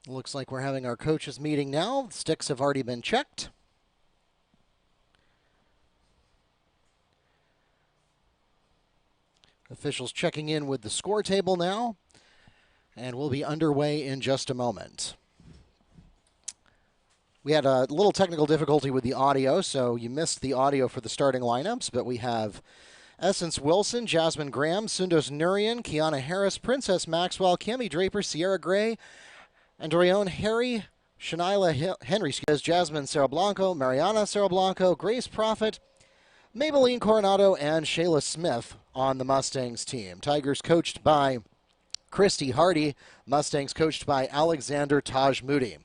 Looks like we're having our coaches meeting now. The sticks have already been checked. Officials checking in with the score table now, and we'll be underway in just a moment. We had a little technical difficulty with the audio, so you missed the audio for the starting lineups, but we have Essence Wilson, Jasmine Graham, Sundos Nurian, Kiana Harris, Princess Maxwell, Cami Draper, Sierra Gray, Andreon Harry, Shanila Henry, Jasmine Cerro Blanco, Mariana Cerro Blanco, Grace Prophet, Maybelline Coronado, and Shayla Smith on the Mustangs team. Tigers coached by Christy Hardy, Mustangs coached by Alexander Taj Moody.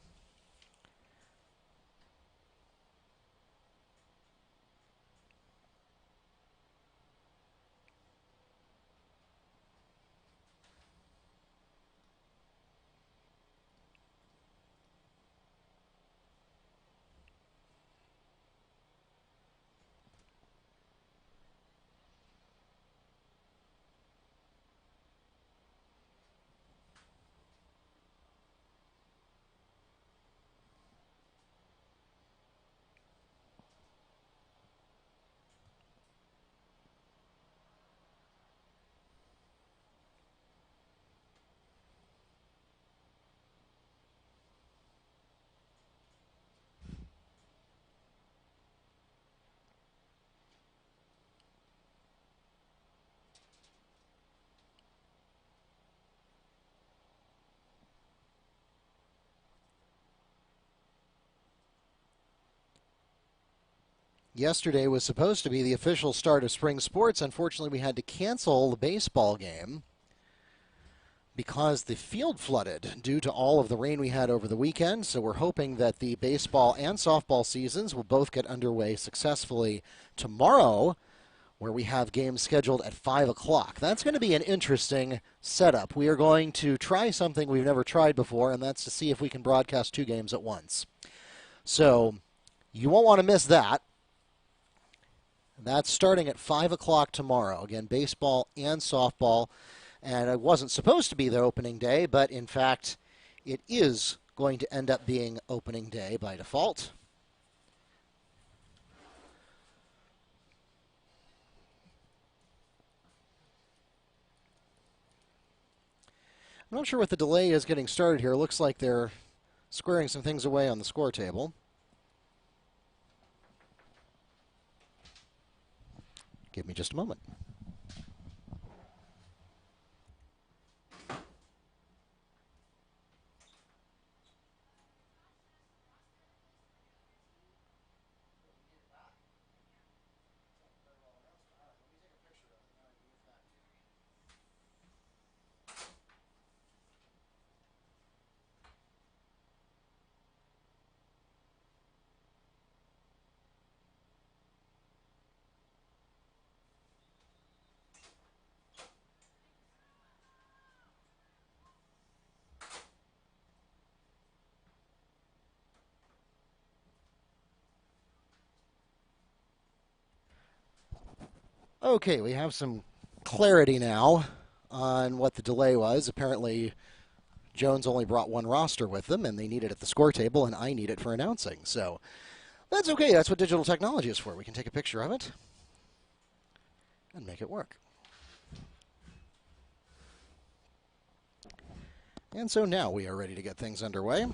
Yesterday was supposed to be the official start of spring sports. Unfortunately, we had to cancel the baseball game because the field flooded due to all of the rain we had over the weekend. So we're hoping that the baseball and softball seasons will both get underway successfully tomorrow, where we have games scheduled at 5 o'clock. That's going to be an interesting setup. We are going to try something we've never tried before, and that's to see if we can broadcast two games at once. So you won't want to miss that. That's starting at 5 o'clock tomorrow. Again, baseball and softball. And it wasn't supposed to be their opening day, but in fact, it is going to end up being opening day by default. I'm not sure what the delay is getting started here. It looks like they're squaring some things away on the score table. Give me just a moment. Okay, we have some clarity now on what the delay was. Apparently, Jones only brought one roster with them, and they need it at the score table, and I need it for announcing. So that's okay. That's what digital technology is for. We can take a picture of it and make it work. And so now we are ready to get things underway.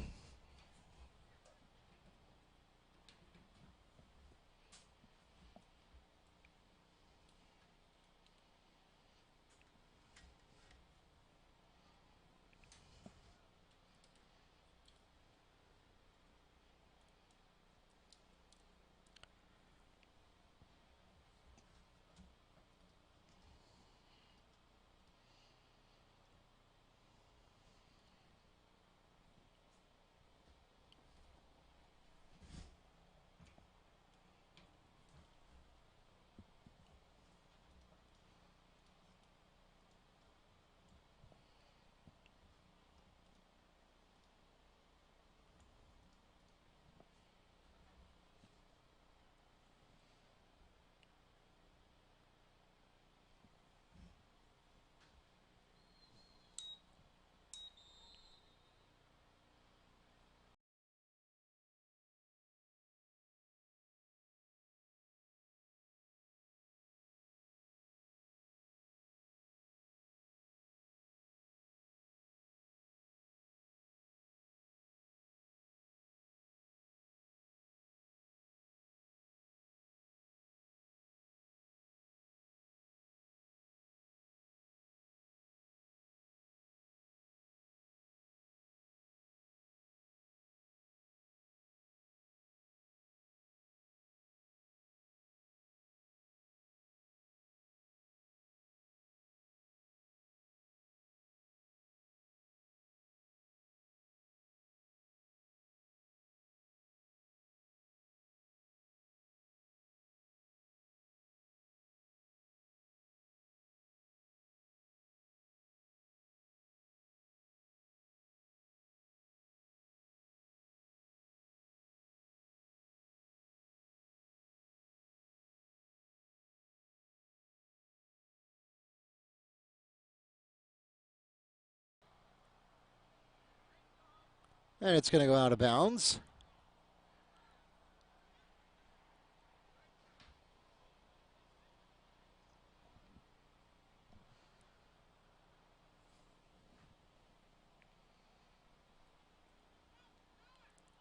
And it's going to go out of bounds.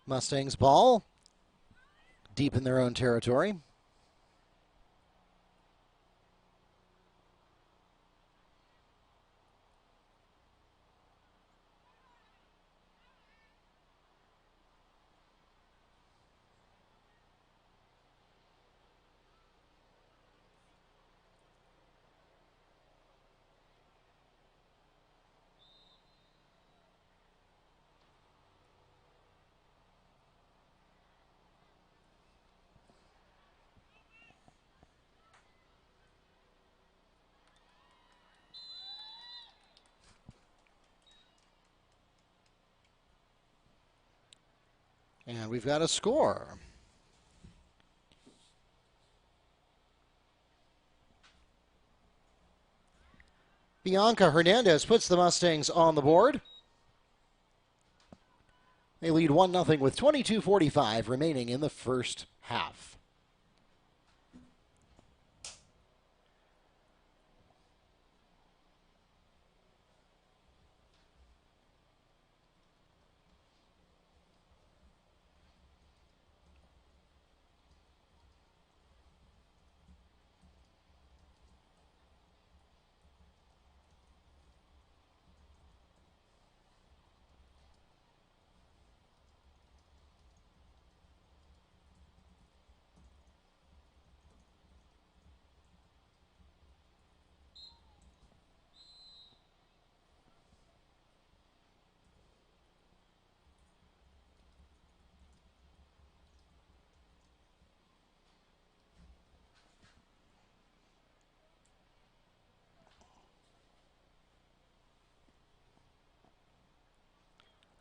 Mustangs ball, deep in their own territory. And we've got a score. Bianca Hernandez puts the Mustangs on the board. They lead 1-0 with 22:45 remaining in the first half.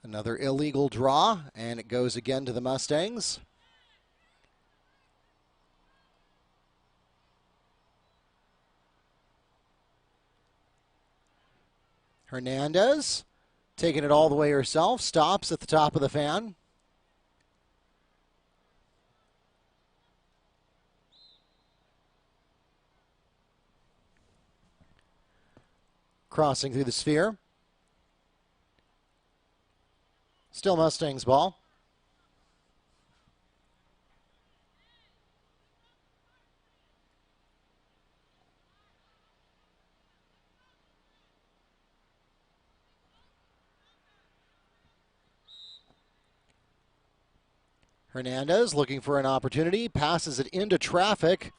Another illegal draw, and it goes again to the Mustangs. Hernandez taking it all the way herself, stops at the top of the fan. Crossing through the sphere. Still Mustangs ball. Hernandez looking for an opportunity, passes it into traffic,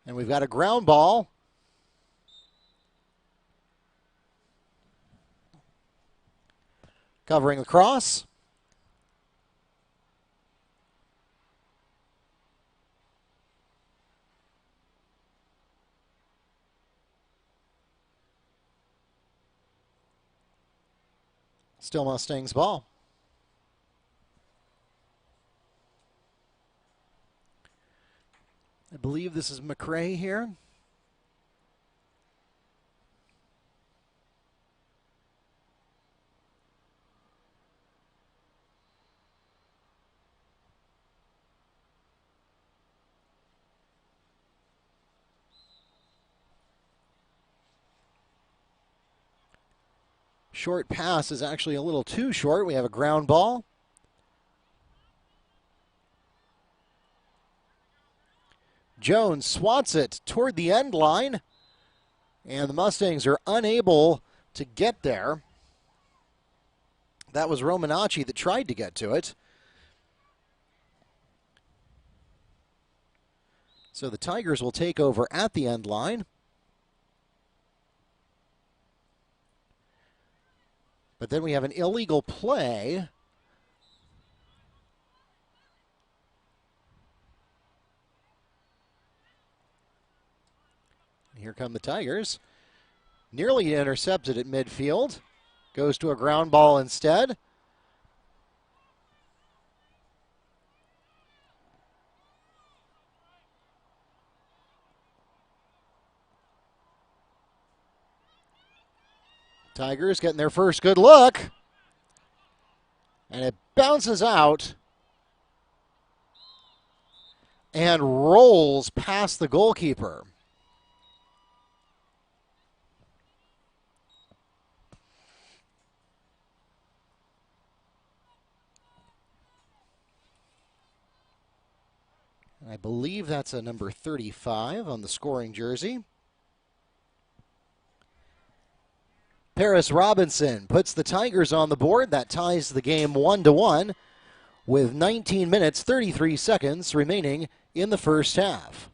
and we've got a ground ball. Covering the cross. Still Mustangs ball. I believe this is McRae here. Short pass is actually a little too short. We have a ground ball. Jones swats it toward the end line, and the Mustangs are unable to get there. That was Romanacci that tried to get to it. So the Tigers will take over at the end line. But then we have an illegal play. Here come the Tigers. Nearly intercepted at midfield. Goes to a ground ball instead. Tigers getting their first good look. And it bounces out and rolls past the goalkeeper. I believe that's a number 35 on the scoring jersey. Paris Robinson puts the Tigers on the board. That ties the game 1-1 with 19 minutes, 33 seconds remaining in the first half.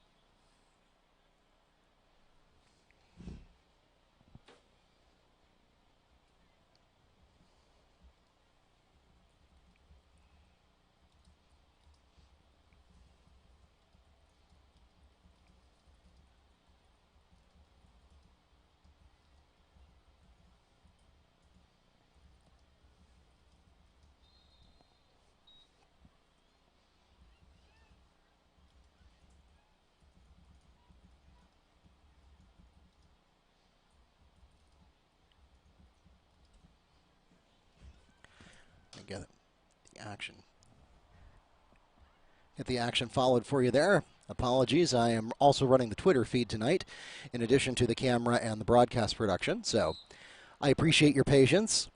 Get the action. Get the action followed for you there. Apologies, I am also running the Twitter feed tonight in addition to the camera and the broadcast production, so I appreciate your patience.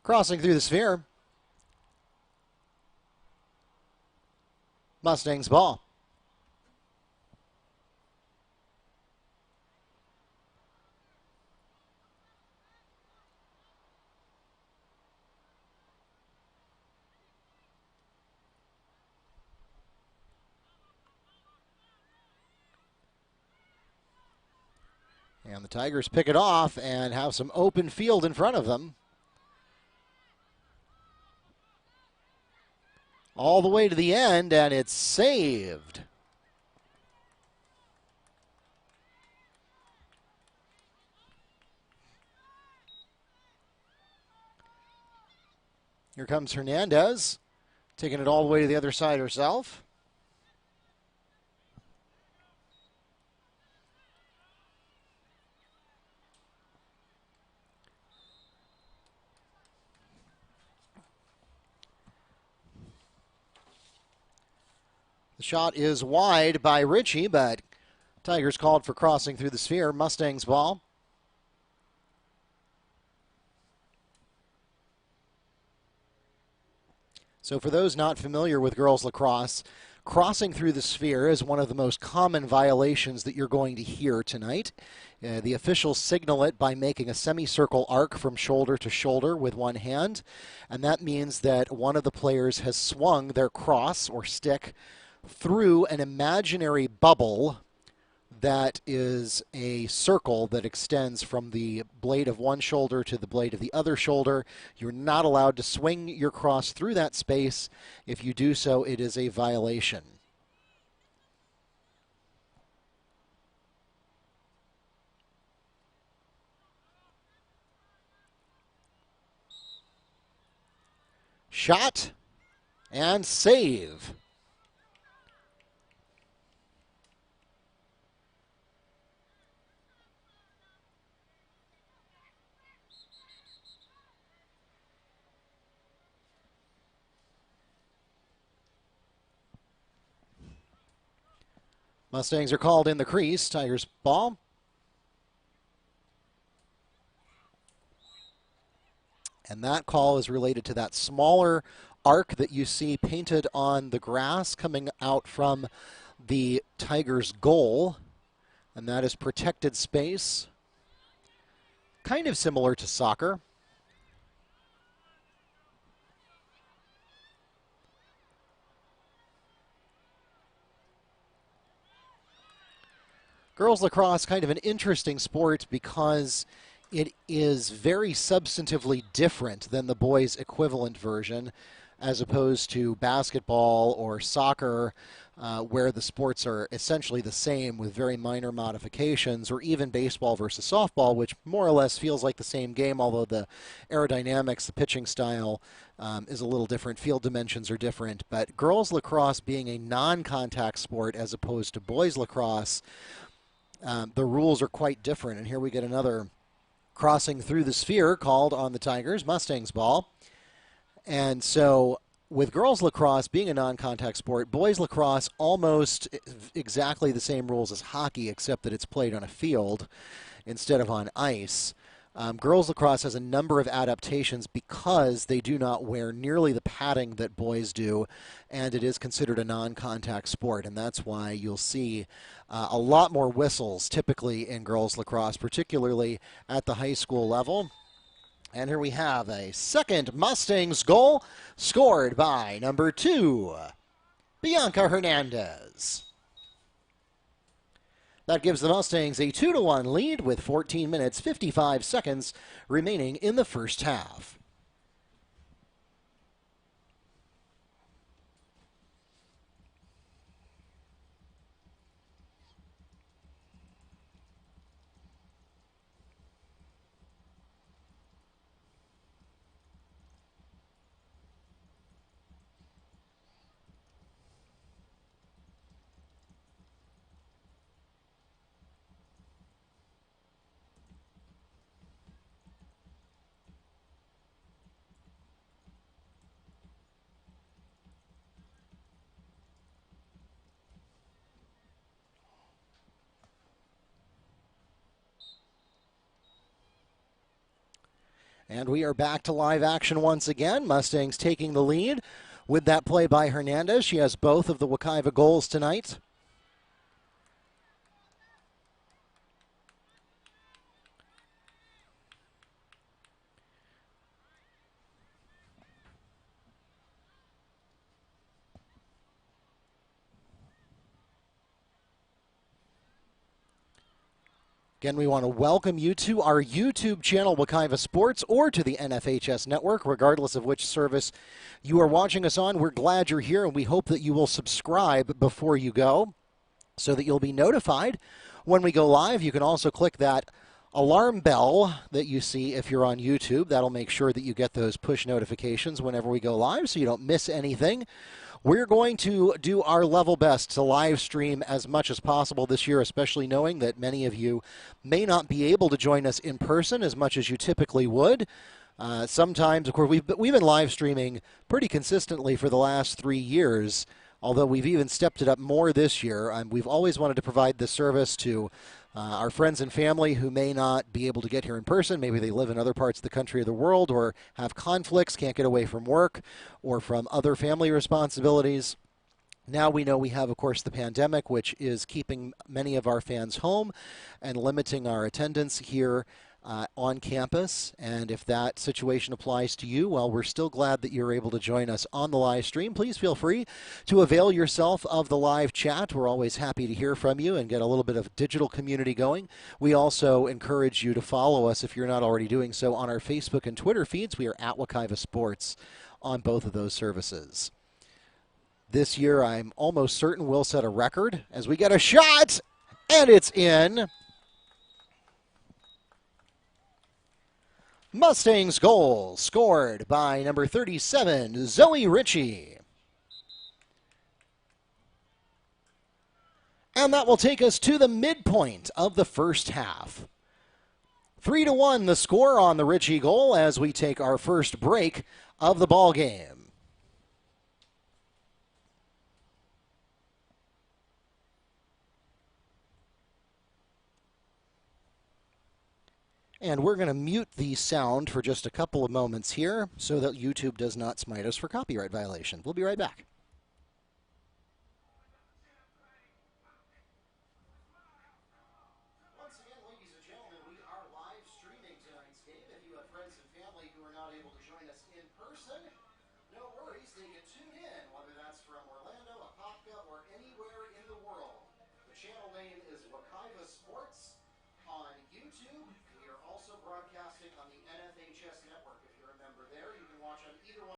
Crossing through the sphere. Mustangs ball. And the Tigers pick it off and have some open field in front of them. All the way to the end, and it's saved. Here comes Hernandez, taking it all the way to the other side herself. The shot is wide by Ritchie, but Tigers called for crossing through the sphere. Mustangs ball. So for those not familiar with girls lacrosse, crossing through the sphere is one of the most common violations that you're going to hear tonight. The officials signal it by making a semicircle arc from shoulder to shoulder with one hand, and that means that one of the players has swung their cross or stick through an imaginary bubble that is a circle that extends from the blade of one shoulder to the blade of the other shoulder. You're not allowed to swing your cross through that space. If you do so, it is a violation. Shot and save. Mustangs are called in the crease. Tigers ball. And that call is related to that smaller arc that you see painted on the grass coming out from the Tigers' goal. And that is protected space. Kind of similar to soccer. Girls lacrosse, kind of an interesting sport because it is very substantively different than the boys' equivalent version as opposed to basketball or soccer. where the sports are essentially the same with very minor modifications, or even baseball versus softball, which more or less feels like the same game, although the aerodynamics, the pitching style is a little different. Field dimensions are different. But girls lacrosse being a non-contact sport as opposed to boys lacrosse, the rules are quite different. And here we get another crossing through the sphere called on the Tigers, Mustangs ball. And so with girls lacrosse being a non-contact sport, boys lacrosse almost exactly the same rules as hockey, except that it's played on a field instead of on ice. Girls lacrosse has a number of adaptations because they do not wear nearly the padding that boys do, and it is considered a non-contact sport, and that's why you'll see a lot more whistles typically in girls lacrosse, particularly at the high school level. And here we have a second Mustangs goal scored by number 2, Bianca Hernandez. That gives the Mustangs a 2-1 lead with 14 minutes, 55 seconds remaining in the first half. And we are back to live action once again. Mustangs taking the lead with that play by Hernandez. She has both of the Wekiva goals tonight. Again, we want to welcome you to our YouTube channel, Wekiva Sports, or to the NFHS Network, regardless of which service you are watching us on. We're glad you're here, and we hope that you will subscribe before you go so that you'll be notified when we go live. You can also click that alarm bell that you see if you're on YouTube. That'll make sure that you get those push notifications whenever we go live so you don't miss anything. We're going to do our level best to live stream as much as possible this year, especially knowing that many of you may not be able to join us in person as much as you typically would. Sometimes, of course, we've been live streaming pretty consistently for the last 3 years, although we've even stepped it up more this year. We've always wanted to provide this service to our friends and family who may not be able to get here in person. Maybe they live in other parts of the country or the world, or have conflicts, can't get away from work or from other family responsibilities. Now we know we have, of course, the pandemic, which is keeping many of our fans home and limiting our attendance here on campus. And if that situation applies to you, well, we're still glad that you're able to join us on the live stream. Please feel free to avail yourself of the live chat. We're always happy to hear from you and get a little bit of digital community going. We also encourage you to follow us, if you're not already doing so, on our Facebook and Twitter feeds. We are at Wekiva Sports on both of those services. This year, I'm almost certain we'll set a record as we get a shot, and it's in. Mustangs goal scored by number 37, Zoe Ritchie. And that will take us to the midpoint of the first half. 3-1 the score on the Ritchie goal as we take our first break of the ball game. And we're going to mute the sound for just a couple of moments here so that YouTube does not smite us for copyright violation. We'll be right back. Once again, ladies and gentlemen, we are live streaming tonight's game. If you have friends and family who are not able to join us in person, no worries. They can tune in, whether that's from Orlando, Apopka, or anywhere in the world. The channel name is Wekiva Sports on YouTube. We are also broadcasting on the NFHS Network. If you're a member there, you can watch on either one.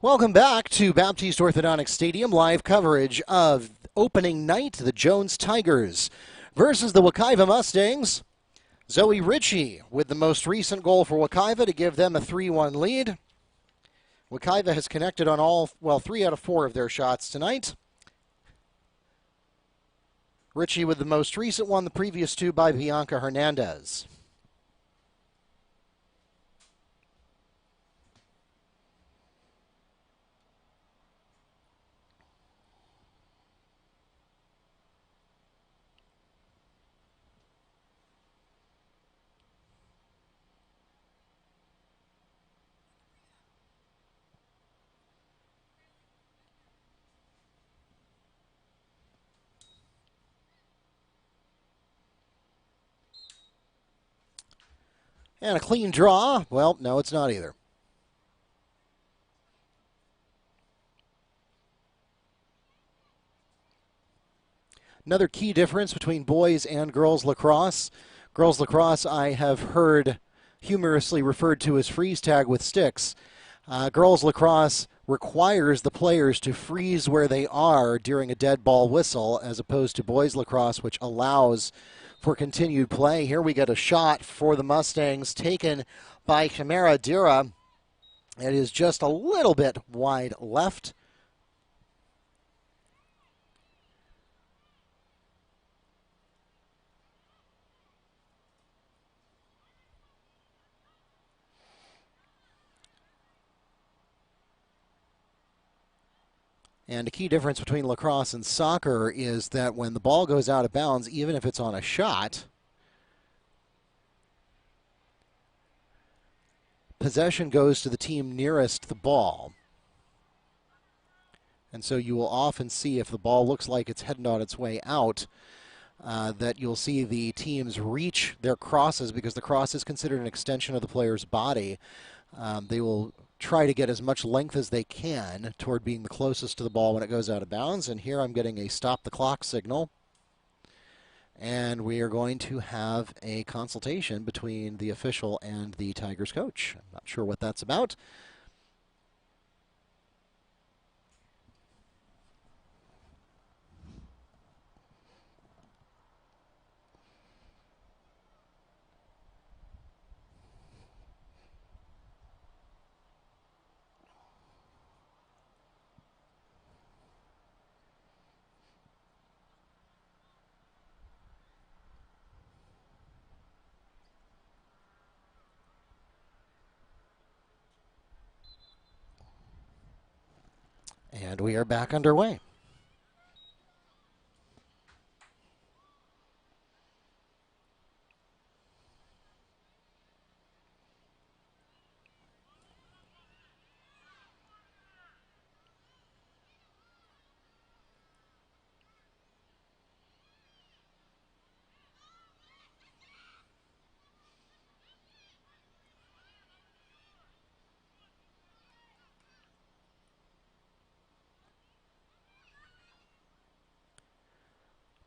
Welcome back to Baptiste Orthodontic Stadium. Live coverage of opening night, the Jones Tigers versus the Wekiva Mustangs. Zoe Ritchie with the most recent goal for Wekiva to give them a 3-1 lead. Wekiva has connected on 3 out of 4 of their shots tonight. Ritchie with the most recent one, the previous two by Bianca Hernandez. And a clean draw. Well, no, it's not either. Another key difference between boys and girls lacrosse. Girls lacrosse, I have heard humorously referred to as freeze tag with sticks. Girls lacrosse requires the players to freeze where they are during a dead ball whistle, as opposed to boys lacrosse, which allows for continued play. Here we get a shot for the Mustangs taken by Chimera Dira. It is just a little bit wide left. And a key difference between lacrosse and soccer is that when the ball goes out of bounds, even if it's on a shot, possession goes to the team nearest the ball. And so you will often see, if the ball looks like it's heading on its way out, that you'll see the teams reach their crosses, because the cross is considered an extension of the player's body. They will try to get as much length as they can toward being the closest to the ball when it goes out of bounds. And here I'm getting a stop the clock signal. And we are going to have a consultation between the official and the Tigers coach. I'm not sure what that's about. And we are back underway.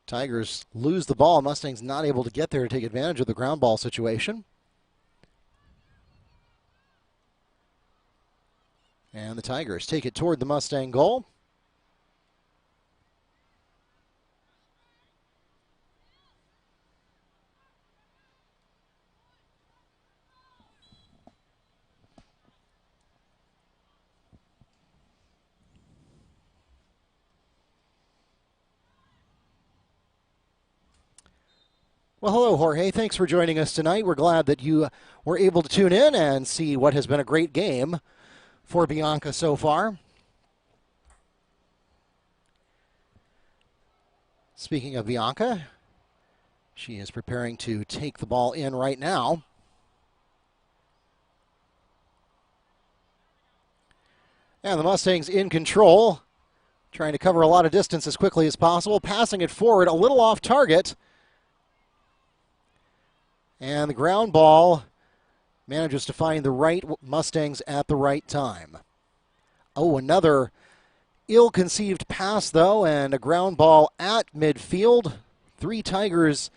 Tigers lose the ball. Mustangs not able to get there to take advantage of the ground ball situation. And the Tigers take it toward the Mustang goal. Well, hello, Jorge. Thanks for joining us tonight. We're glad that you were able to tune in and see what has been a great game for Bianca so far. Speaking of Bianca, she is preparing to take the ball in right now. And the Mustangs in control, trying to cover a lot of distance as quickly as possible, passing it forward, a little off target. And the ground ball manages to find the right Mustangs at the right time. Oh, another ill-conceived pass, though, and a ground ball at midfield. 3 Tigers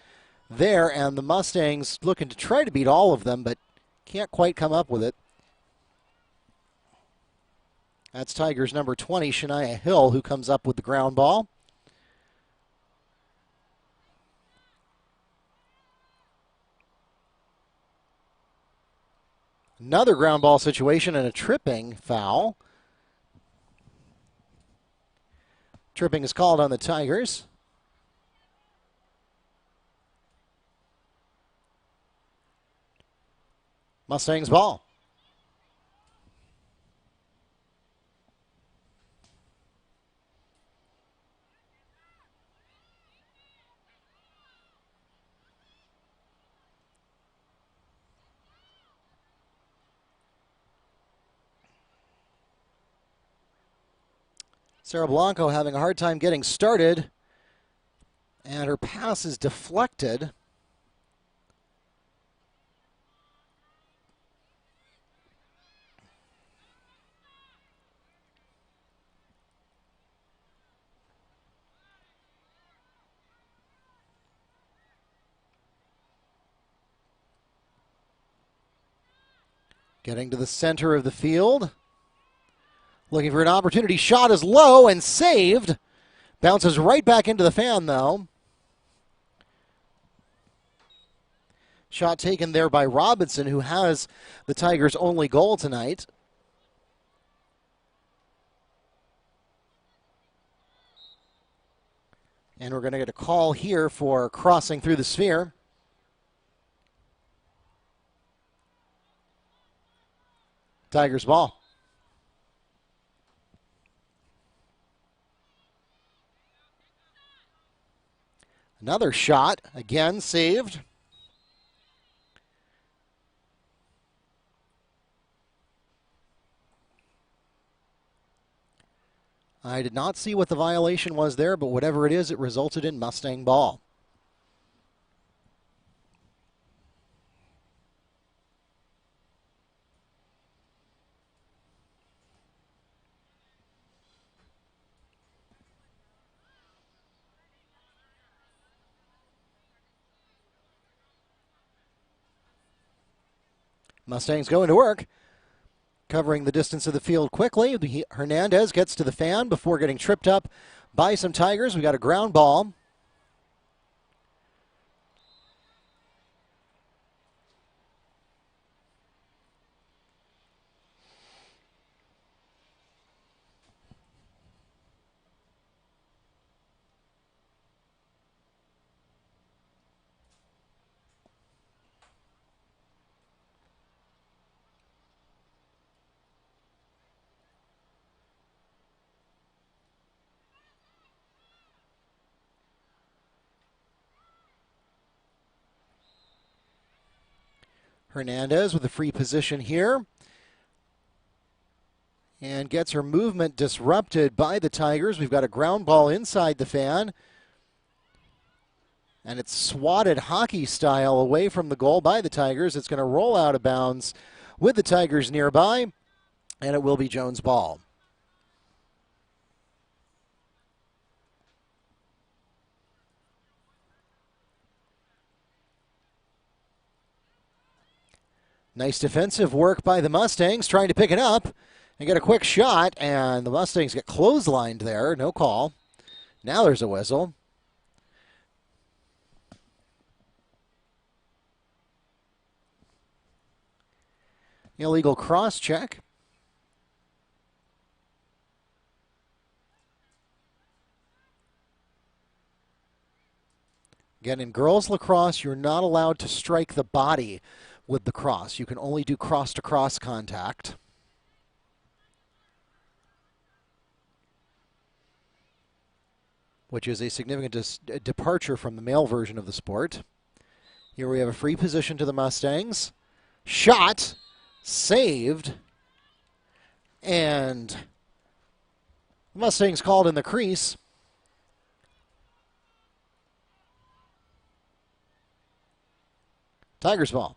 there, and the Mustangs looking to try to beat all of them, but can't quite come up with it. That's Tigers number 20, Shania Hill, who comes up with the ground ball. Another ground ball situation and a tripping foul. Tripping is called on the Tigers. Mustangs ball. Sarah Blanco having a hard time getting started, and her pass is deflected. Getting to the center of the field. Looking for an opportunity. Shot is low and saved. Bounces right back into the fan, though. Shot taken there by Robinson, who has the Tigers' only goal tonight. And we're going to get a call here for crossing through the sphere. Tigers ball. Another shot, again saved. I did not see what the violation was there, but whatever it is, it resulted in Mustang ball. Mustangs going to work. Covering the distance of the field quickly. Hernandez gets to the fan before getting tripped up by some Tigers. We got a ground ball. Hernandez with a free position here. And gets her movement disrupted by the Tigers. We've got a ground ball inside the fan. And it's swatted hockey style away from the goal by the Tigers. It's going to roll out of bounds with the Tigers nearby. And it will be Jones' ball. Nice defensive work by the Mustangs, trying to pick it up and get a quick shot, and the Mustangs get clotheslined there. No call. Now there's a whistle. Illegal cross check. Again, in girls lacrosse, you're not allowed to strike the body with the cross. You can only do cross-to-cross contact. Which is a significant departure from the male version of the sport. Here we have a free position to the Mustangs. Shot, saved, and the Mustangs called in the crease. Tigers ball.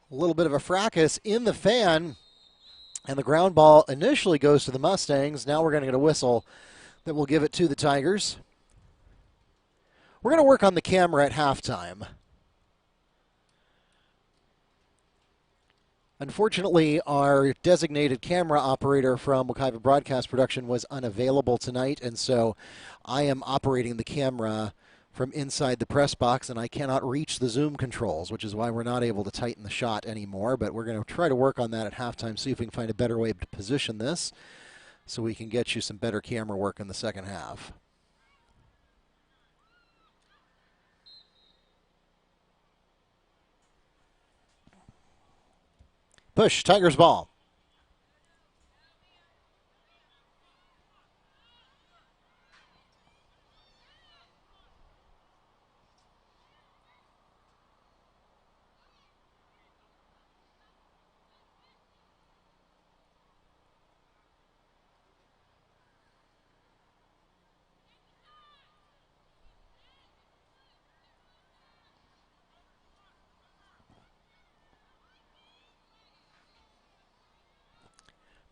A little bit of a fracas in the fan And the ground ball initially goes to the Mustangs. Now we're going to get a whistle that will give it to the Tigers. We're going to work on the camera at halftime. Unfortunately, our designated camera operator from Wekiva Broadcast Production was unavailable tonight, and so I am operating the camera from inside the press box, and I cannot reach the zoom controls, which is why we're not able to tighten the shot anymore. But we're going to try to work on that at halftime, see if we can find a better way to position this so we can get you some better camera work in the second half. Push, Tigers ball.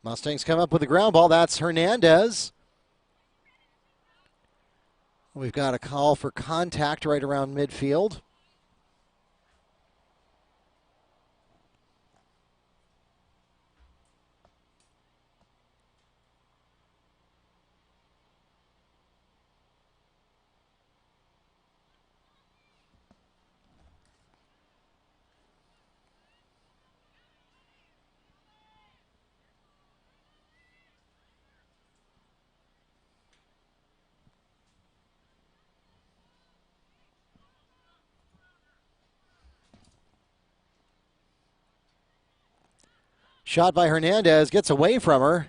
Mustangs come up with the ground ball. That's Hernandez. We've got a call for contact right around midfield. Shot by Hernandez, gets away from her.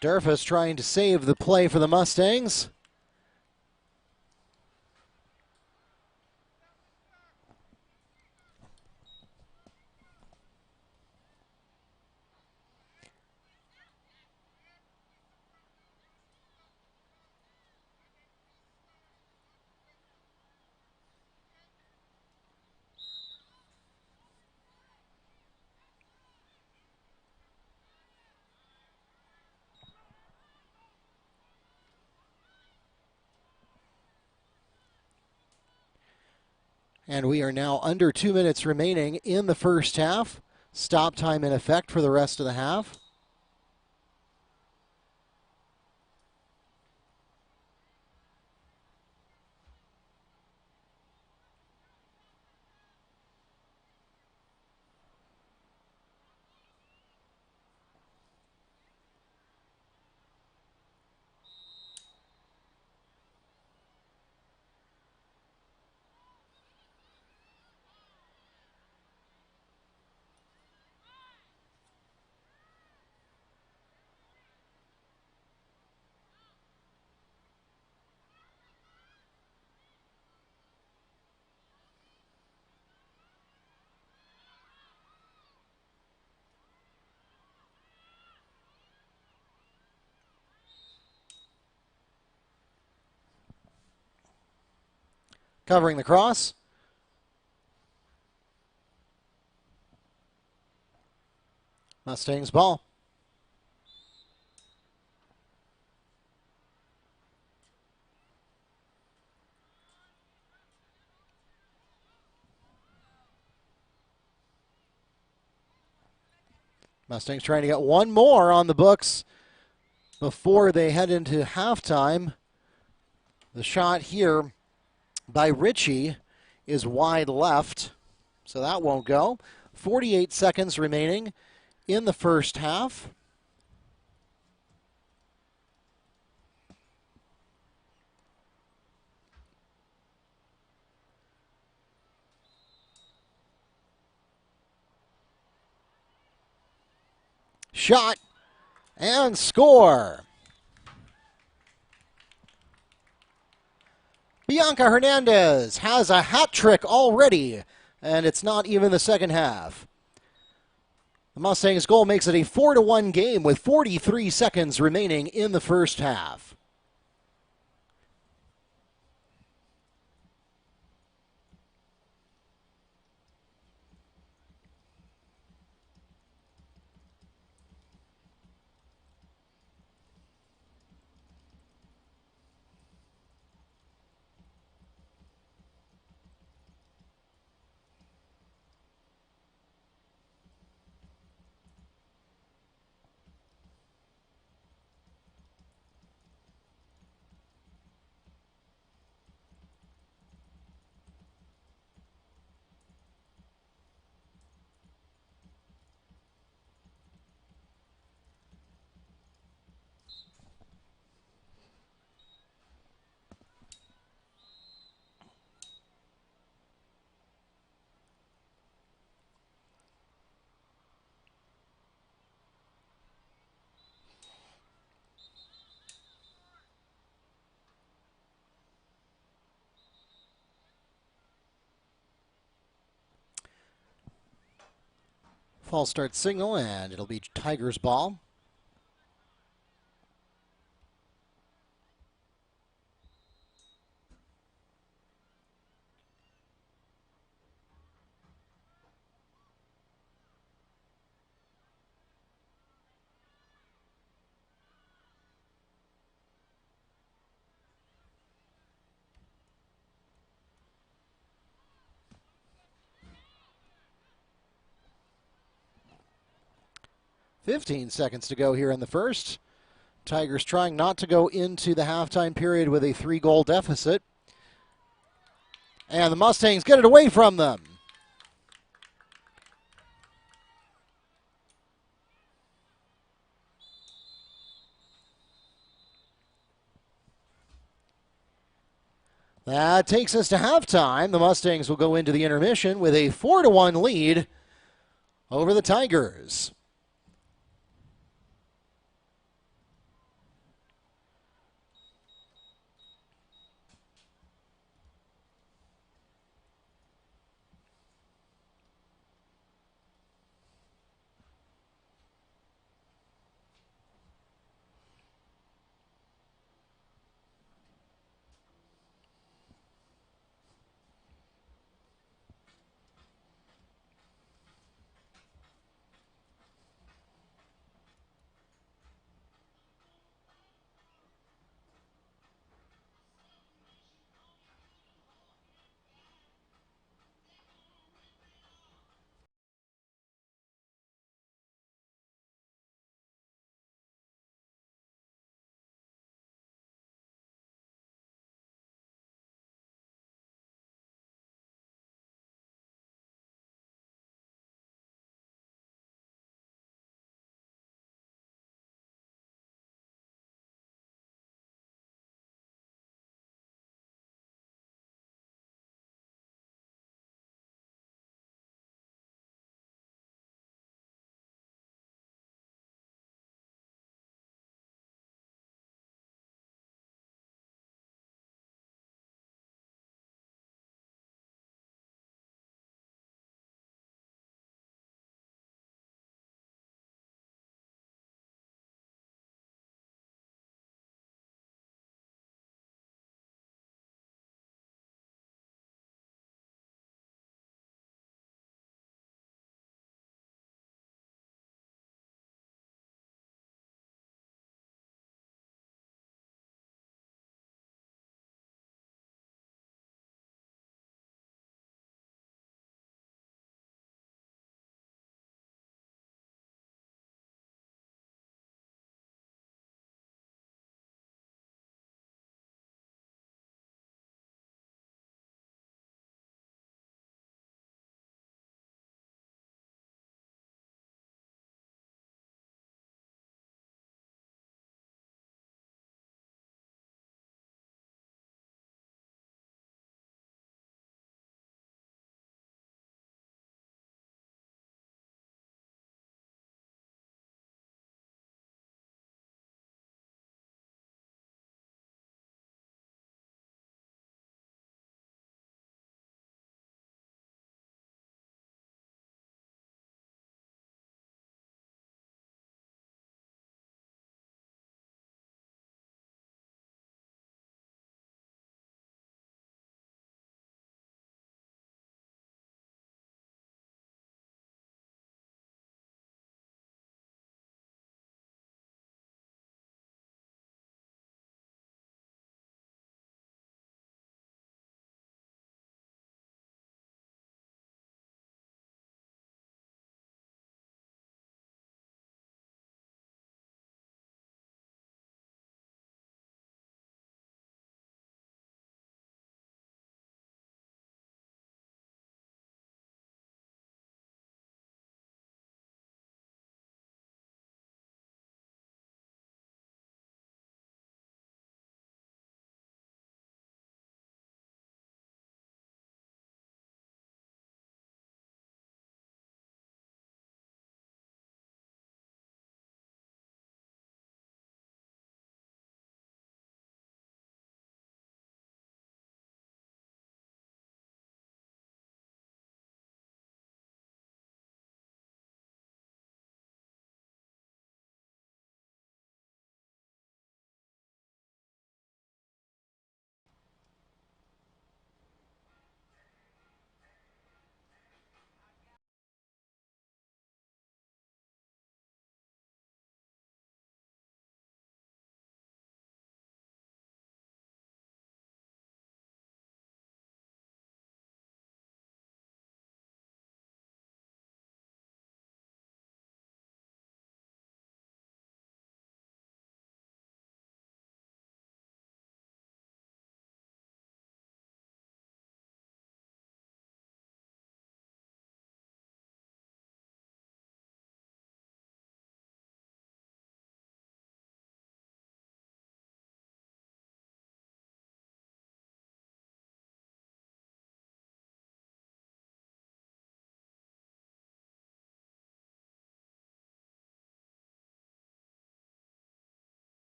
Durfus trying to save the play for the Mustangs. And we are now under 2 minutes remaining in the first half. Stop time in effect for the rest of the half. Covering the cross. Mustangs ball. Mustangs trying to get one more on the books before they head into halftime. The shot here by Ritchie is wide left, so that won't go. 48 seconds remaining in the first half. Shot and score. Bianca Hernandez has a hat trick already, and it's not even the second half. The Mustangs' goal makes it a 4-1 game with 43 seconds remaining in the first half. False start signal, and it'll be Tigers' ball. "15 seconds to go here in the first. Tigers trying not to go into the halftime period with a 3-goal deficit. And the Mustangs get it away from them. That takes us to halftime. The Mustangs will go into the intermission with a 4-1 lead over the Tigers.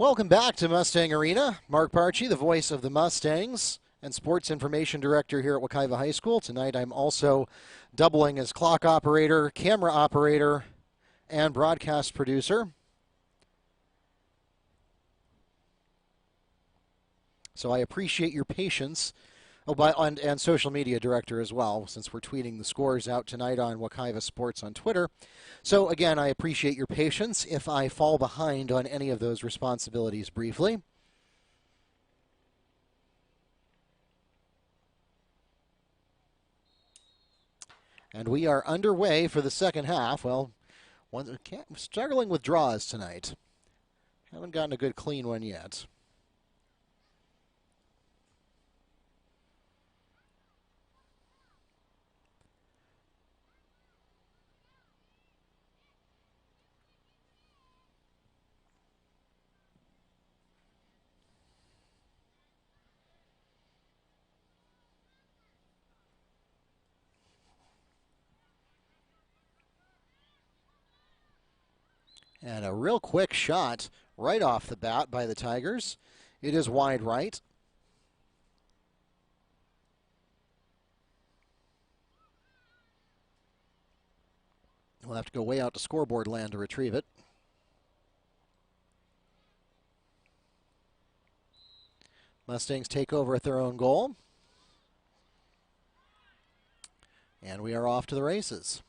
Welcome back to Mustang Arena. Mark Parchi, the voice of the Mustangs and Sports Information Director here at Wekiva High School. Tonight I'm also doubling as clock operator, camera operator, and broadcast producer. So I appreciate your patience. And social media director as well, since we're tweeting the scores out tonight on Wekiva Sports on Twitter. So again, I appreciate your patience if I fall behind on any of those responsibilities briefly. And we are underway for the second half. Well, struggling with draws tonight. Haven't gotten a good clean one yet. And a real quick shot right off the bat by the Tigers. It is wide right. We'll have to go way out to scoreboard land to retrieve it. Mustangs take over at their own goal. And we are off to the races.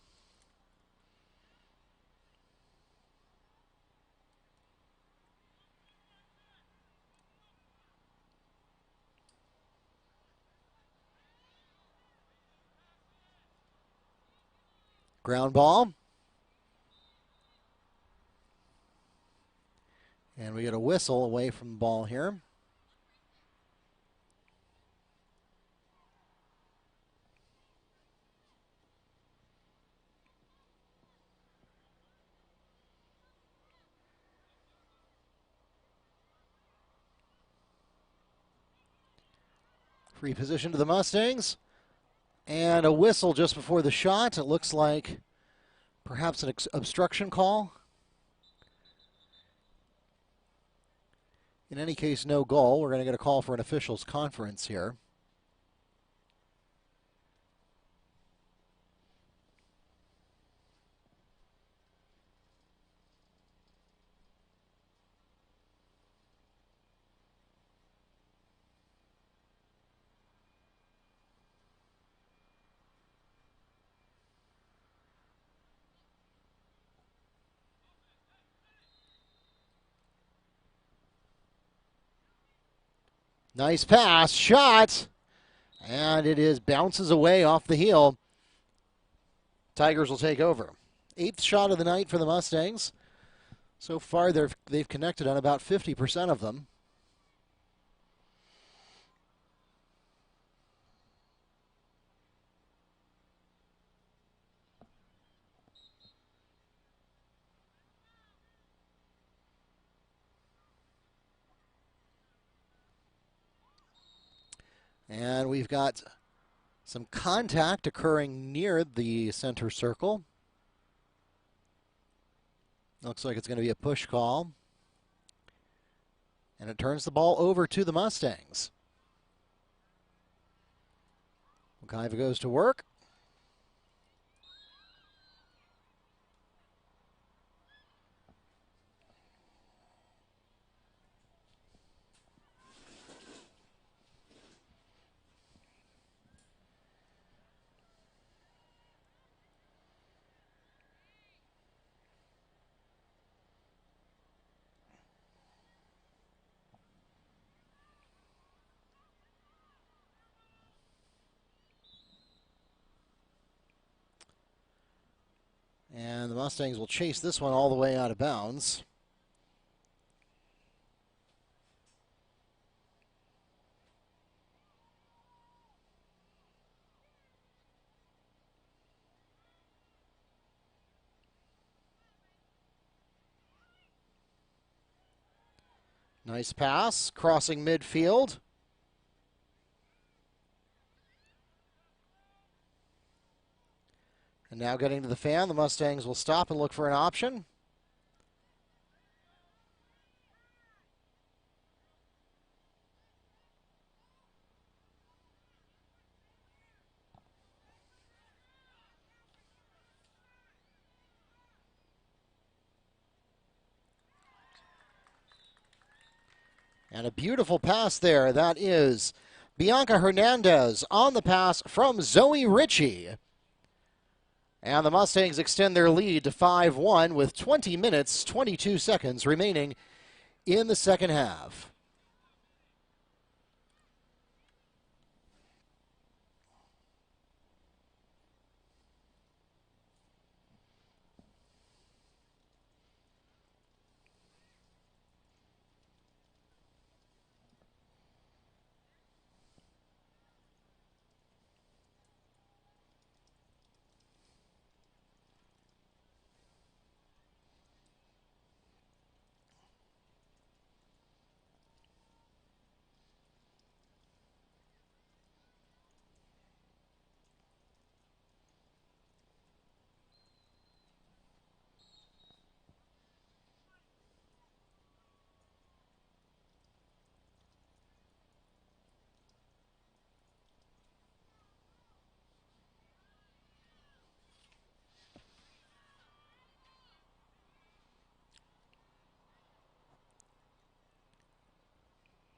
Ground ball. And we get a whistle away from the ball here. Free position to the Mustangs. And a whistle just before the shot. It looks like perhaps an obstruction call. In any case, no goal. We're going to get a call for an officials conference here. Nice pass, shot, and it bounces away off the heel. Tigers will take over. 8th shot of the night for the Mustangs. So far, they've connected on about 50% of them. And we've got some contact occurring near the center circle. Looks like it's going to be a push call. And it turns the ball over to the Mustangs. Wekiva goes to work. And the Mustangs will chase this one all the way out of bounds. Nice pass, crossing midfield. And now getting to the fan, the Mustangs will stop and look for an option. And a beautiful pass there. That is Bianca Hernandez on the pass from Zoe Ritchie. And the Mustangs extend their lead to 5-1 with 20 minutes, 22 seconds remaining in the second half.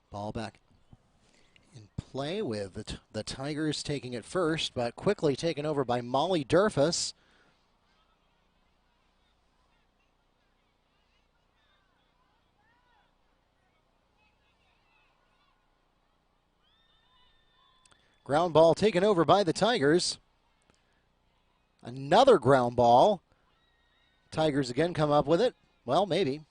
Ball back in play with the Tigers taking it first, but quickly taken over by Molly Durfus. Ground ball taken over by the Tigers. Another ground ball. Tigers again come up with it. Well, maybe.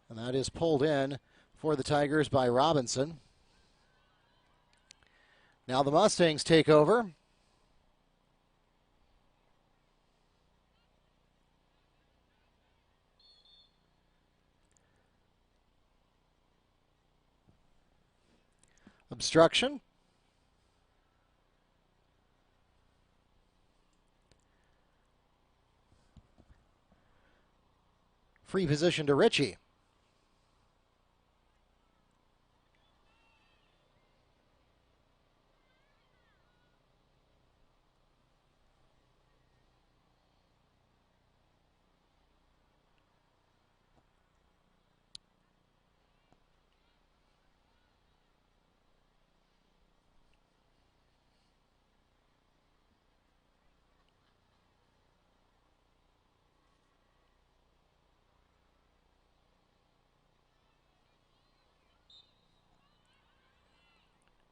And that is pulled in for the Tigers by Robinson. Now the Mustangs take over. Obstruction. Free position to Ritchie.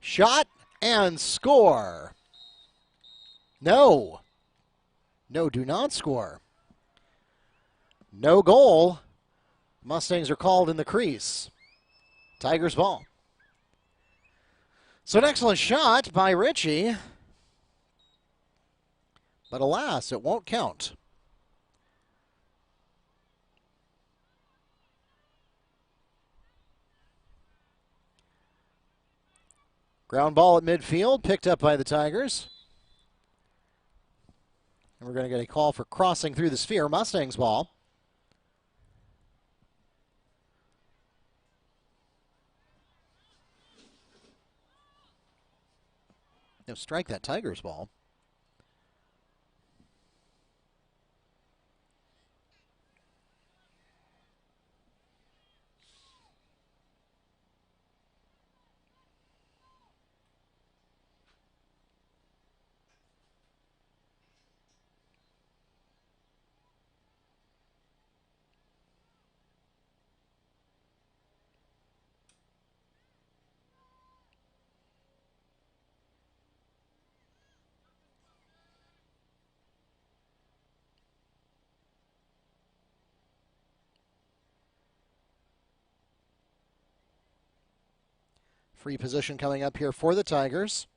Shot and score. No. No, do not score. No goal. Mustangs are called in the crease. Tigers ball. So an excellent shot by Ritchie. But alas, it won't count. Ground ball at midfield, picked up by the Tigers. And we're going to get a call for crossing through the sphere. Mustangs ball. No, strike that Tigers ball. Free position coming up here for the Tigers.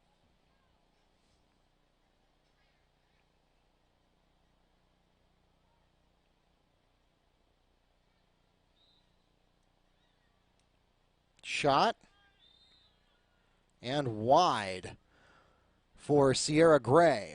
Shot. And wide for Sierra Gray.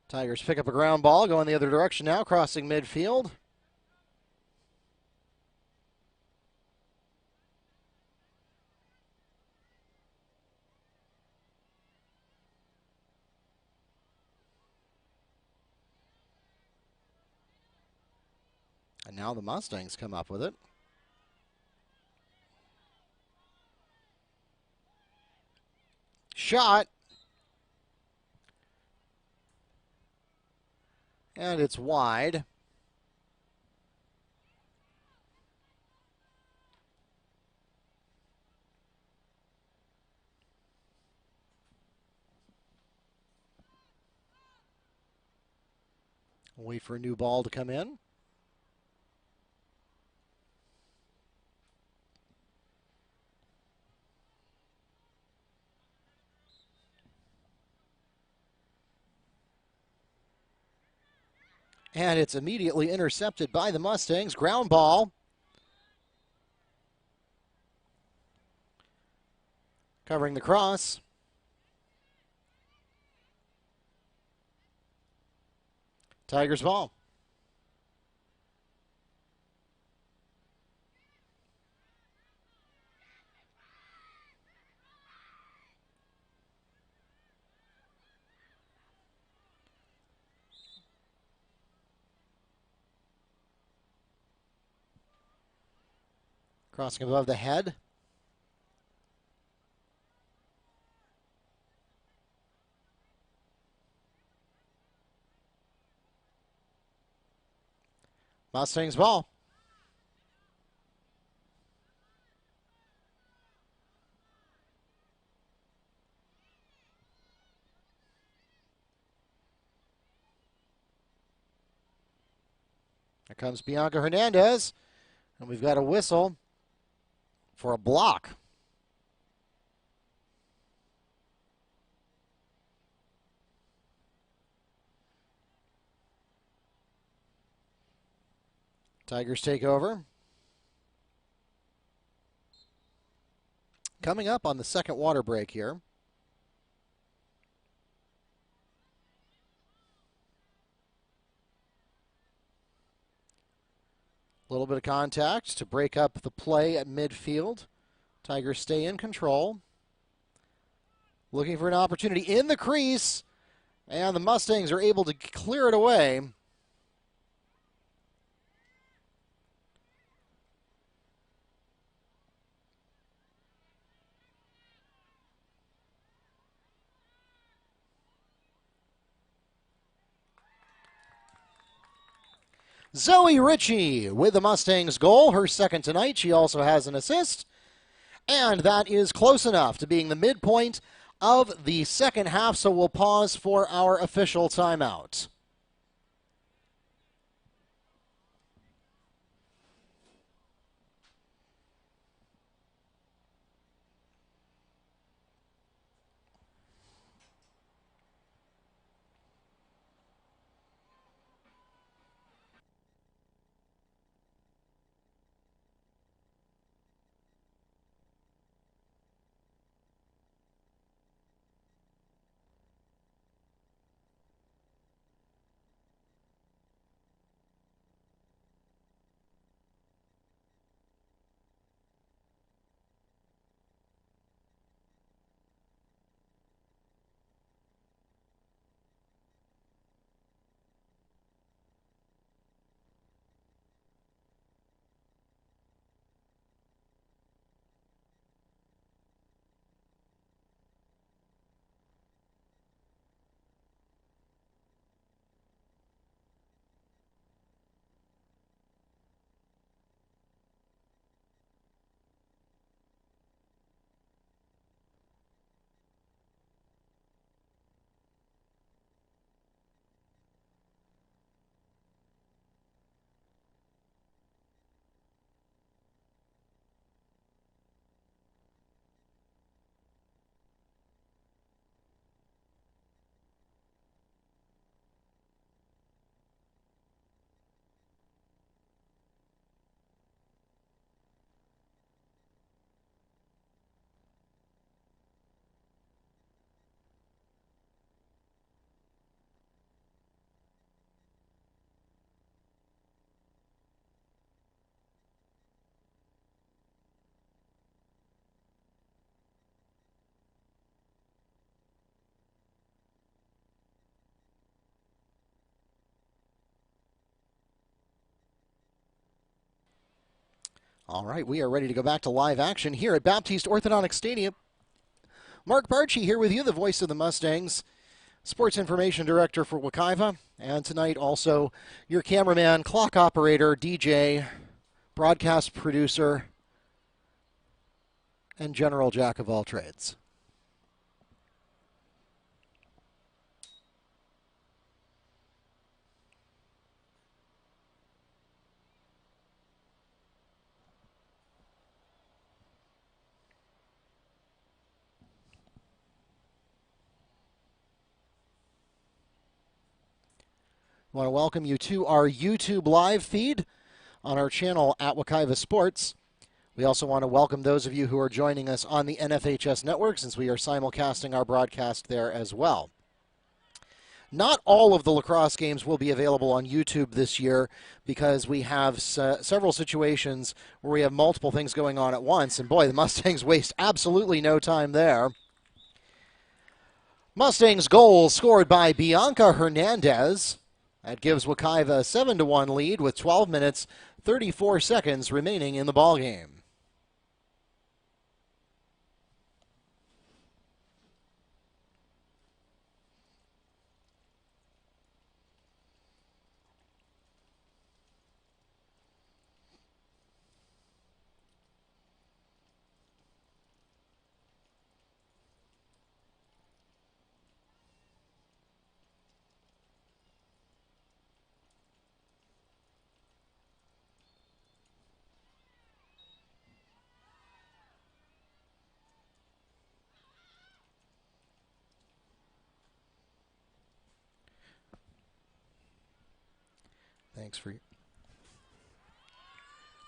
Tigers pick up a ground ball, going the other direction now, crossing midfield. And now the Mustangs come up with it. Shot. And it's wide. Wait for a new ball to come in. And it's immediately intercepted by the Mustangs. Ground ball. Covering the cross. Tigers ball. Crossing above the head. Mustangs ball. Here comes Bianca Hernandez. And we've got a whistle for a block. Tigers take over. Coming up on the second water break here. A little bit of contact to break up the play at midfield. Tigers stay in control. Looking for an opportunity in the crease. And the Mustangs are able to clear it away. Zoe Ritchie with the Mustangs goal, her second tonight. She also has an assist. And that is close enough to being the midpoint of the second half, so we'll pause for our official timeout. All right, we are ready to go back to live action here at Baptiste Orthodontic Stadium. Mark Barchi here with you, the voice of the Mustangs, Sports Information Director for Wekiva, and tonight also your cameraman, clock operator, DJ, broadcast producer, and general jack of all trades. I want to welcome you to our YouTube live feed on our channel at Wekiva Sports. We also want to welcome those of you who are joining us on the NFHS network, since we are simulcasting our broadcast there as well. Not all of the lacrosse games will be available on YouTube this year because we have several situations where we have multiple things going on at once, and boy, the Mustangs waste absolutely no time there. Mustangs goal scored by Bianca Hernandez. That gives Wekiva a 7-1 lead with 12 minutes, 34 seconds remaining in the ballgame.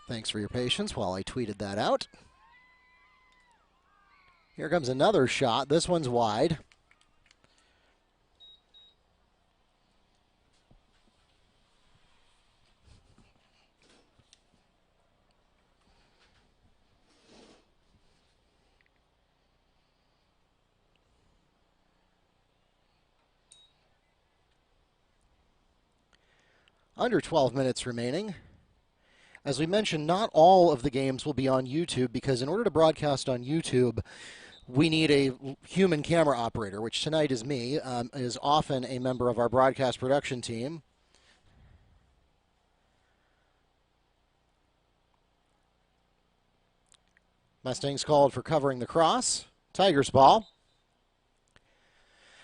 Thanks for your patience while I tweeted that out. Here comes another shot. This one's wide. Under 12 minutes remaining. As we mentioned, not all of the games will be on YouTube because in order to broadcast on YouTube, we need a human camera operator, which tonight is me, is often a member of our broadcast production team. Mustangs called for covering the cross. Tigers ball.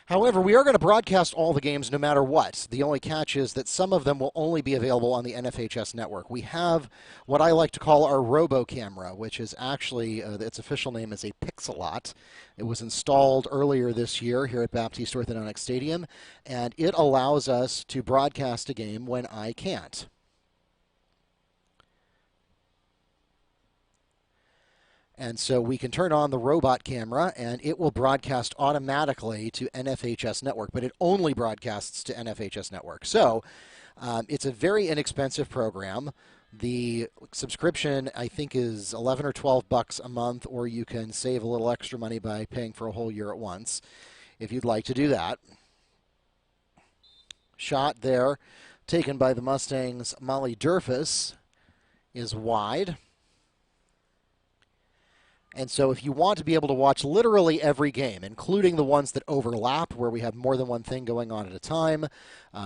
However, we are going to broadcast all the games no matter what. The only catch is that some of them will only be available on the NFHS network. We have what I like to call our robo camera, which is actually, its official name is a Pixelot. It was installed earlier this year here at Baptiste Orthodontic Stadium, and it allows us to broadcast a game when I can't. And so we can turn on the robot camera, and it will broadcast automatically to NFHS Network, but it only broadcasts to NFHS Network. So it's a very inexpensive program. The subscription, I think, is 11 or 12 bucks a month, or you can save a little extra money by paying for a whole year at once, if you'd like to do that. Shot there, taken by the Mustangs' Molly Durfus, is wide. And so if you want to be able to watch literally every game, including the ones that overlap, where we have more than one thing going on at a time,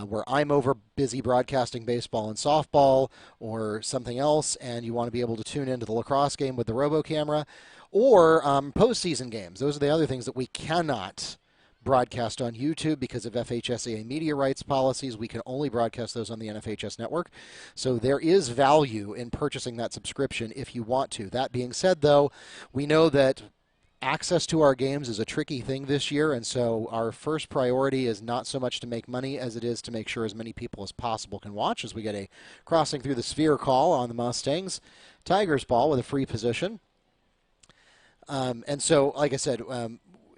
where I'm over busy broadcasting baseball and softball or something else, and you want to be able to tune into the lacrosse game with the robo camera, or postseason games. Those are the other things that we cannot broadcast on YouTube because of FHSAA media rights policies. We can only broadcast those on the NFHS network. So there is value in purchasing that subscription if you want to. That being said, though, we know that access to our games is a tricky thing this year, and so our first priority is not so much to make money as it is to make sure as many people as possible can watch, as we get a crossing through the sphere call on the Mustangs. Tigers ball with a free position. And so, like I said,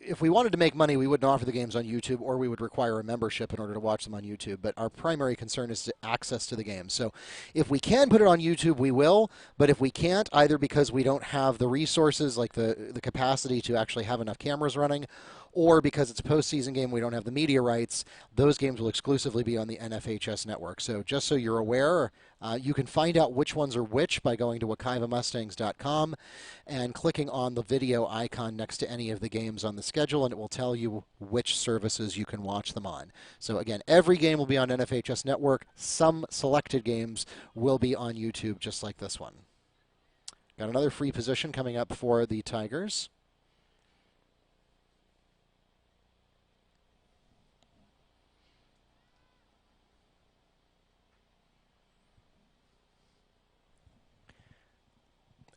if we wanted to make money, we wouldn't offer the games on YouTube, or we would require a membership in order to watch them on YouTube. But our primary concern is access to the games. So if we can put it on YouTube, we will. But if we can't, either because we don't have the resources, like the capacity to actually have enough cameras running, or because it's a postseason game, we don't have the media rights, those games will exclusively be on the NFHS network. So just so you're aware, you can find out which ones are which by going to wekivamustangs.com and clicking on the video icon next to any of the games on the schedule, and it will tell you which services you can watch them on. So again, every game will be on NFHS network. Some selected games will be on YouTube, just like this one. Got another free position coming up for the Tigers.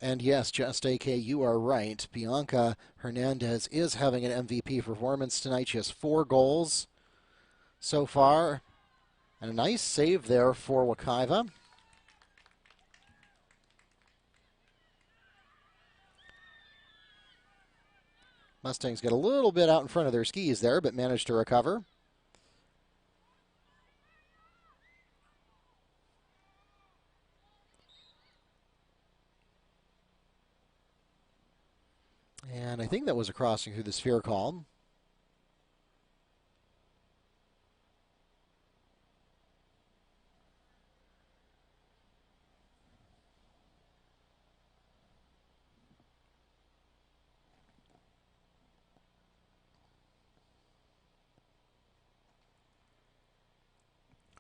And yes, Just AK, you are right. Bianca Hernandez is having an MVP performance tonight. She has 4 goals so far. And a nice save there for Wekiva. Mustangs get a little bit out in front of their skis there, but managed to recover. And I think that was a crossing through the sphere call.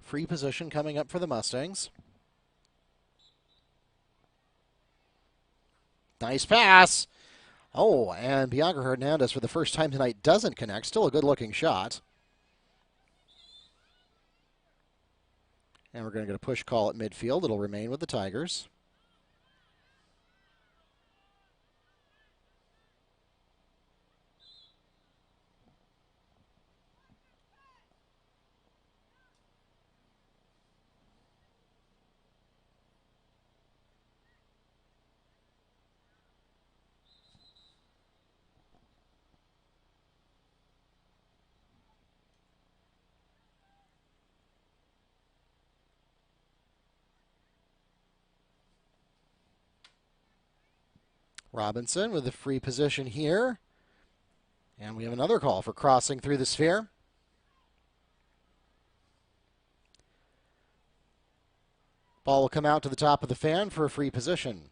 Free position coming up for the Mustangs. Nice pass. Oh, and Bianca Hernandez for the first time tonight doesn't connect. Still a good-looking shot. And we're going to get a push call at midfield. It'll remain with the Tigers. Robinson with the free position here. And we have another call for crossing through the sphere. Ball will come out to the top of the fan for a free position.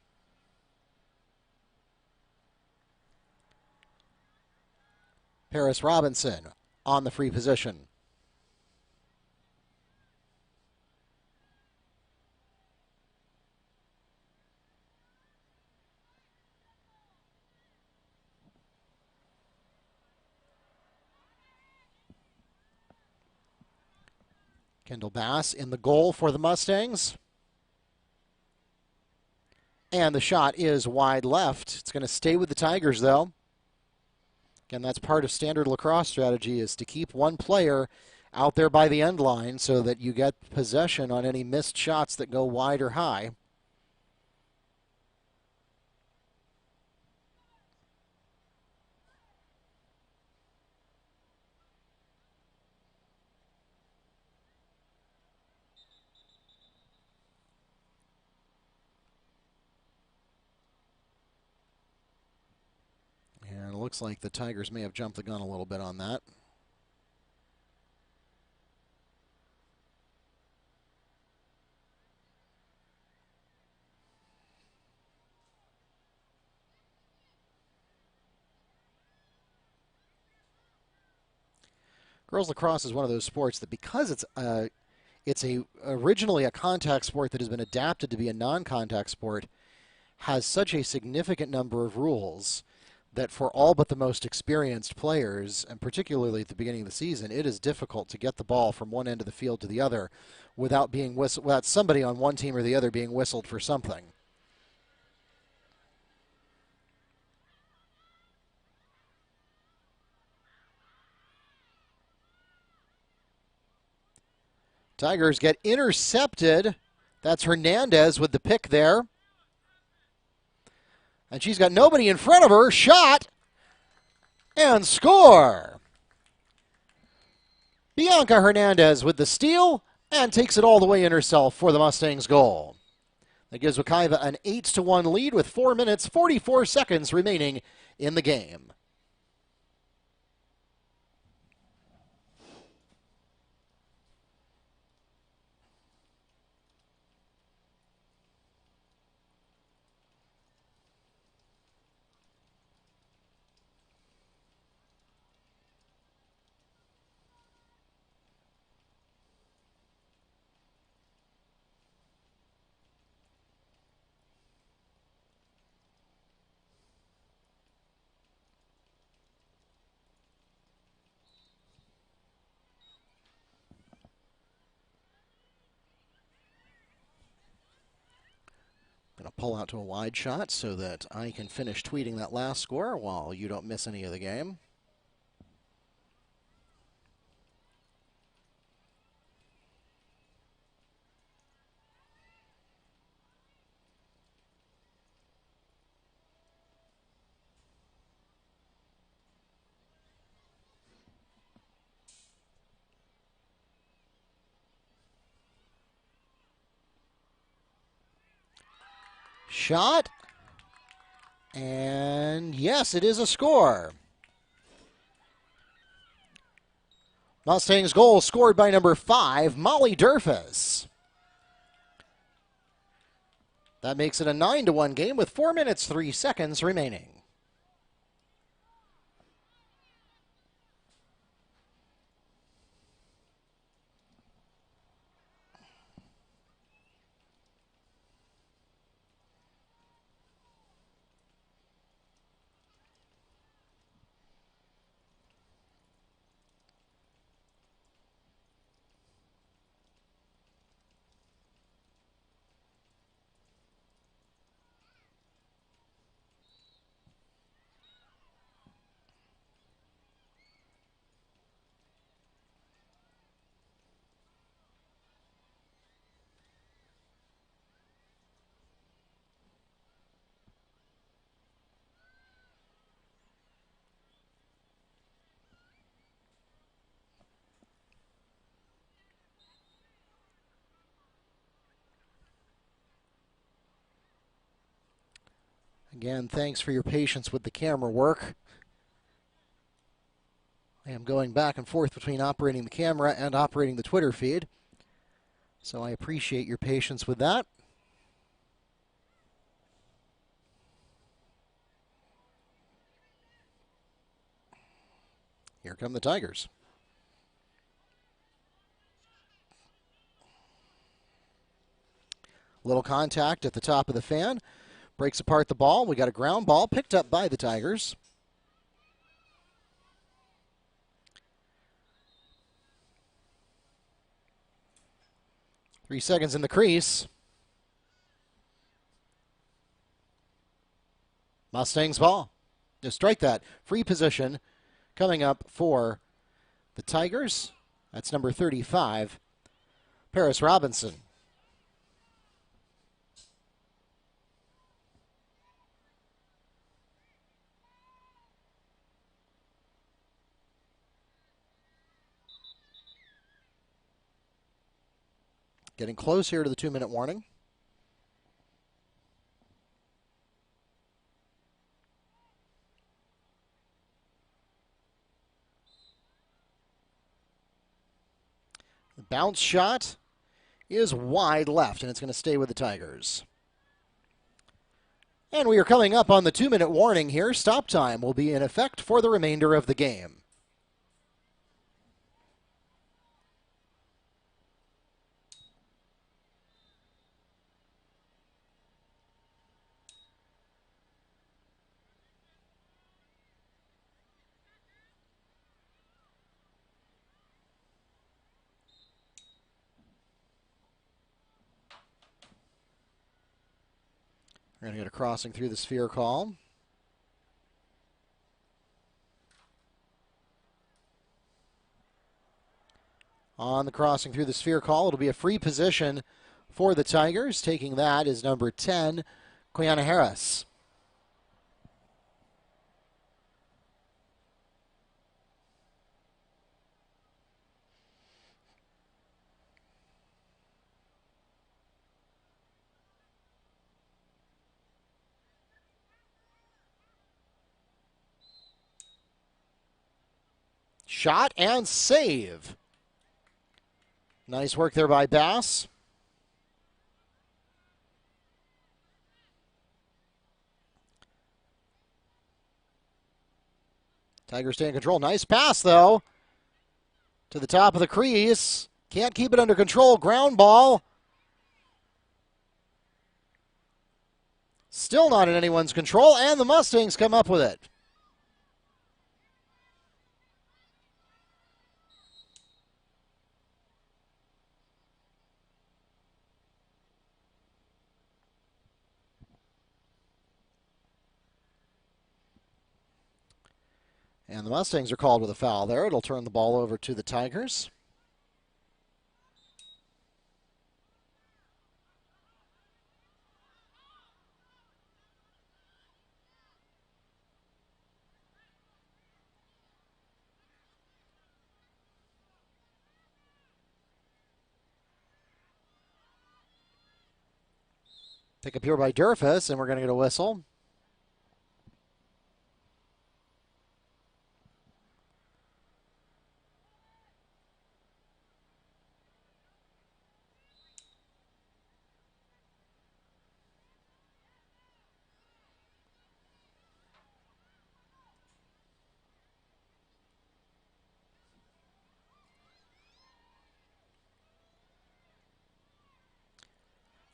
Paris Robinson on the free position. Kendall Bass in the goal for the Mustangs. And the shot is wide left. It's going to stay with the Tigers, though. Again, that's part of standard lacrosse strategy, is to keep one player out there by the end line so that you get possession on any missed shots that go wide or high. And it looks like the Tigers may have jumped the gun a little bit on that. Girls lacrosse is one of those sports that, because it's originally a contact sport that has been adapted to be a non-contact sport, has such a significant number of rules that for all but the most experienced players, and particularly at the beginning of the season, it is difficult to get the ball from one end of the field to the other without somebody on one team or the other being whistled for something. Tigers get intercepted. That's Hernandez with the pick there. And she's got nobody in front of her. Shot and score. Bianca Hernandez with the steal and takes it all the way in herself for the Mustangs goal. That gives Wekiva an 8-1 lead with 4 minutes, 44 seconds remaining in the game. pull out to a wide shot so that I can finish tweeting that last score while you don't miss any of the game. Shot. And yes, it is a score. Mustangs goal scored by number 5, Molly Durfus. That makes it a 9-1 game with 4 minutes, 3 seconds remaining. Again, thanks for your patience with the camera work. I am going back and forth between operating the camera and operating the Twitter feed, so I appreciate your patience with that. Here come the Tigers. Little contact at the top of the fan. Breaks apart the ball. We got a ground ball picked up by the Tigers. Three seconds in the crease. Mustangs ball. Just strike that. Free position coming up for the Tigers. That's number 35, Paris Robinson. Getting close here to the 2-minute warning. The bounce shot is wide left, and it's going to stay with the Tigers. And we are coming up on the 2-minute warning here. Stop time will be in effect for the remainder of the game. We're going to get a crossing through the sphere call. On the crossing through the sphere call, it'll be a free position for the Tigers. Taking that is number 10, Quiana Harris. Shot and save. Nice work there by Bass. Tigers stay in control. Nice pass, though, to the top of the crease. Can't keep it under control. Ground ball. Still not in anyone's control, and the Mustangs come up with it. And the Mustangs are called with a foul there. It'll turn the ball over to the Tigers. Pick up here by Durfus, and we're going to get a whistle.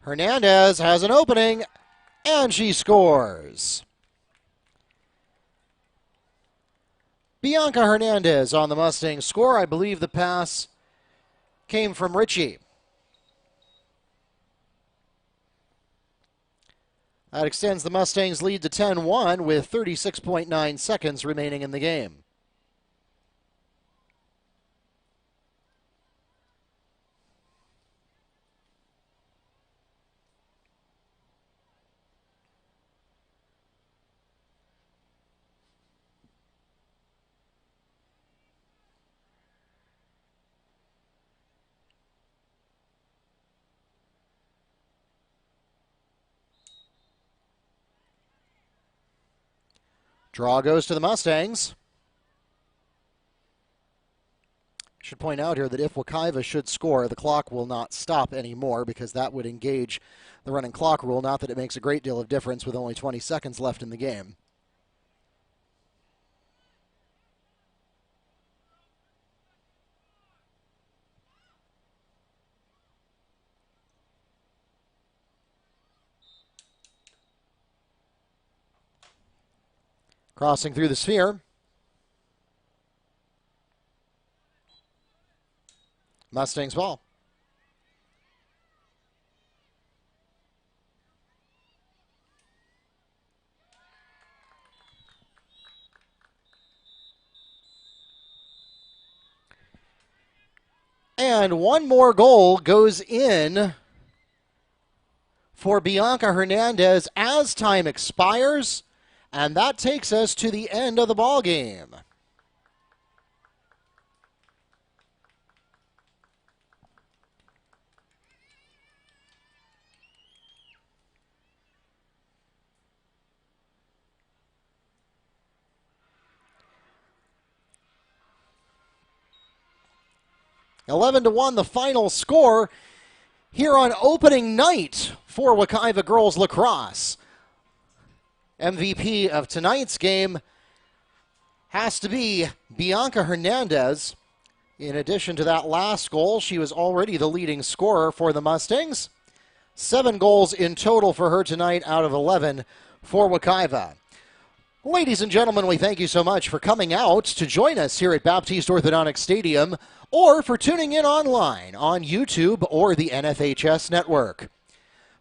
Hernandez has an opening, and she scores. Bianca Hernandez on the Mustangs score. I believe the pass came from Ritchie. That extends the Mustangs' lead to 10-1 with 36.9 seconds remaining in the game. Draw goes to the Mustangs. Should point out here that if Wekiva should score, the clock will not stop anymore because that would engage the running clock rule. Not that it makes a great deal of difference with only 20 seconds left in the game. Crossing through the sphere. Mustangs ball. And one more goal goes in for Bianca Hernandez as time expires. And that takes us to the end of the ball game. (11-1) the final score here on opening night for Wekiva Girls Lacrosse. MVP of tonight's game has to be Bianca Hernandez. In addition to that last goal, she was already the leading scorer for the Mustangs. 7 goals in total for her tonight out of 11 for Wekiva. Ladies and gentlemen, we thank you so much for coming out to join us here at Baptiste Orthodontic Stadium or for tuning in online on YouTube or the NFHS network.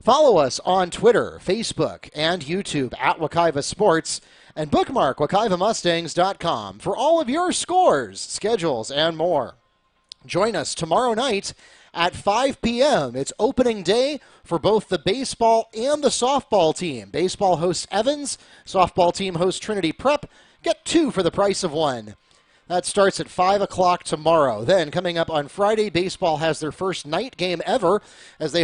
Follow us on Twitter, Facebook, and YouTube at Wekiva Sports, and bookmark WekivaMustangs.com for all of your scores, schedules, and more. Join us tomorrow night at 5 p.m. It's opening day for both the baseball and the softball team. Baseball hosts Evans, softball team hosts Trinity Prep. Get 2 for the price of 1. That starts at 5 o'clock tomorrow. Then, coming up on Friday, baseball has their first night game ever as they